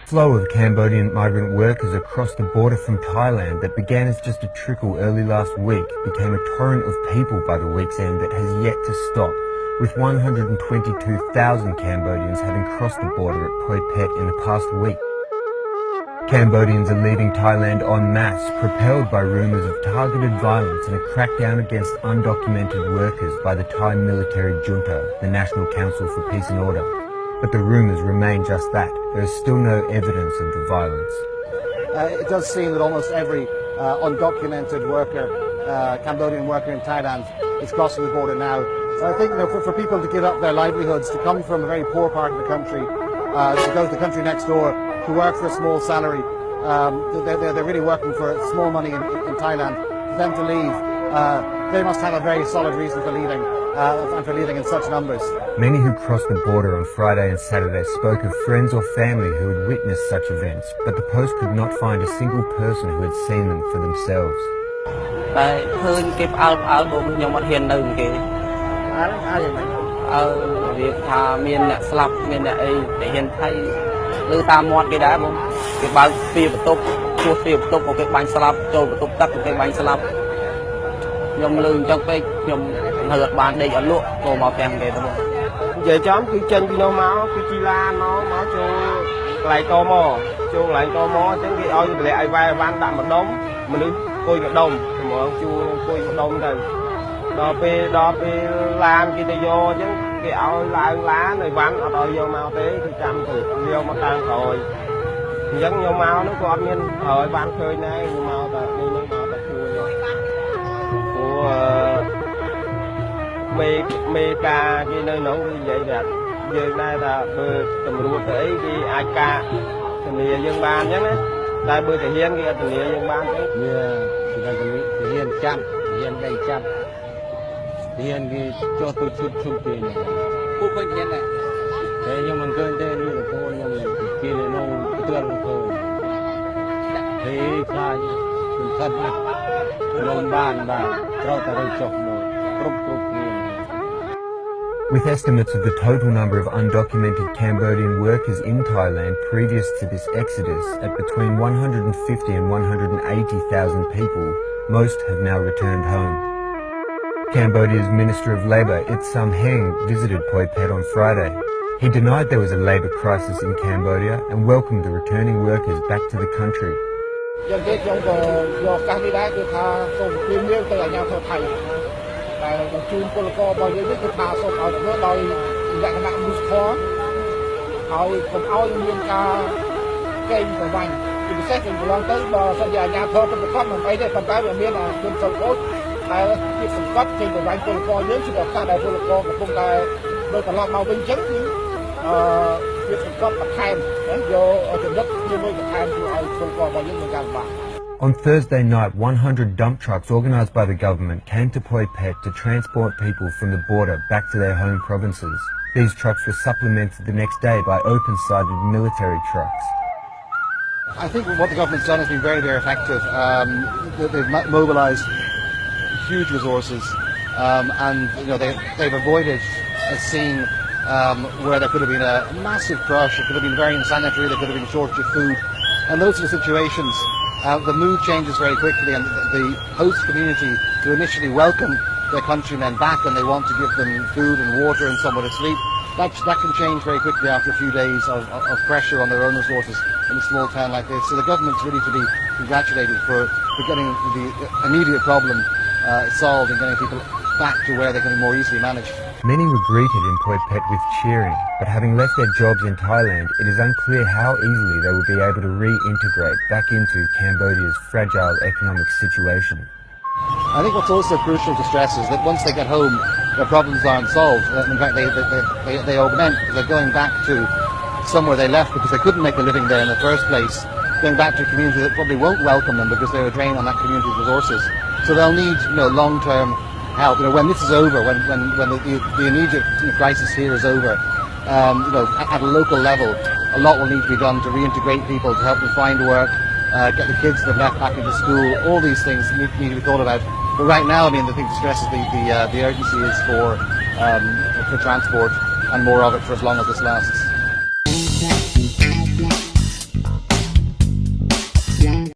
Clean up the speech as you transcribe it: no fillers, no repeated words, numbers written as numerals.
Flow of Cambodian migrant workers across the border from Thailand that began as just a trickle early last week became a torrent of people by the week's end that has yet to stop, with 122,000 Cambodians having crossed the border at Phoi Phet in the past week. Cambodians are leaving Thailand en masse, propelled by rumours of targeted violence and a crackdown against undocumented workers by the Thai military junta, the National Council for Peace and Order. But the rumours remain just that. There is still no evidence of the violence. It does seem that almost every undocumented worker, Cambodian worker in Thailand, is crossing the border now. So I think for people to give up their livelihoods, to come from a very poor part of the country, to go to the country next door, to work for a small salary, they're really working for small money in Thailand. For them to leave, they must have a very solid reason for leaving, and for leaving in such numbers. Many who crossed the border on Friday and Saturday spoke of friends or family who had witnessed such events, but the Post could not find a single person who had seen them for themselves. Giờ chóm cứ chân đi nó máu cứ chi la nó cho lại to mò cho lại to mò chẳng cái oi lại vai van tạm một đống mình đứng coi một đông mà chu coi một đông rồi đo pe làm kia tay vô chẳng cái oi lại lá này van ở đôi vô mau tế thì trăm từ vô mà tan rồi vẫn vô mau nó còn nhiên ở van khơi này vô mau ta đi nó mau ta của mê ca cái nơi nó như vậy là giờ nay là bơi tầm ruột tới cái ai ca tình nghĩa dân ban nhé đây bơi thể hiện cái tình nghĩa dân ban đấy như thì là thể hiện trăm thể hiện đầy trăm thể hiện cái cho tôi chút tiền này cô khơi hiện này thế nhưng mình cơn tên như là cô nhưng mà kia là nó tương thôi thế khai mình thật lồng bàn và trao ta đây chọc một cướp With estimates of the total number of undocumented Cambodian workers in Thailand previous to this exodus at between 150 and 180,000 people, most have now returned home. Cambodia's Minister of Labour, Itsam Heng, visited Phoi Phet on Friday. He denied there was a labour crisis in Cambodia and welcomed the returning workers back to the country. Chunពលកររបស់យើងនេះគឺថាសូមឲ្យធ្វើដោយលក្ខណៈមនុស្សធម៌ហើយកុំឲ្យមានការកេងប្រវ័ញ្ចជាពិសេសកន្លងទៅបើសិនជាអាជ្ញាធរប្រកាសមិនអីទេប៉ុន្តែវាមានជនសុខអូចដែលជាសង្កត់ចេញប្រវ័ញ្ចពលករយើងជាឱកាសដែលពលករកំពុងតែដូចត្រឡប់មកវិញចឹងគឺវាសង្កត់បន្ថែមយកចំណុចជាមួយបន្ថែមជួយឲ្យពលកររបស់យើងមានការលំបាក On Thursday night, 100 dump trucks organised by the government came to Phoi Phet to transport people from the border back to their home provinces. These trucks were supplemented the next day by open-sided military trucks. I think what the government's done has been very, very effective. They've mobilised huge resources, and they've avoided a scene where there could have been a massive crush. It could have been very insanitary. There could have been a shortage of food, and those sort of situations. The mood changes very quickly, and the host community who initially welcome their countrymen back and they want to give them food and water and somewhere to sleep, that can change very quickly after a few days of pressure on their own resources in a small town like this. So the government's really to be congratulated for getting the immediate problem solved and getting people back to where they can be more easily managed. Many were greeted in Phoi Phet with cheering, but having left their jobs in Thailand, it is unclear how easily they will be able to reintegrate back into Cambodia's fragile economic situation. I think what's also crucial to stress is that once they get home, their problems aren't solved. In fact, they augment because they're going back to somewhere they left because they couldn't make a living there in the first place, going back to a community that probably won't welcome them because they're a drain on that community's resources. So they'll need, long-term help. When this is over, when the immediate crisis here is over, at a local level, a lot will need to be done to reintegrate people, to help them find work, get the kids that have left back into school. All these things need to be thought about. But right now, the thing to stress is the urgency is for transport and more of it for as long as this lasts.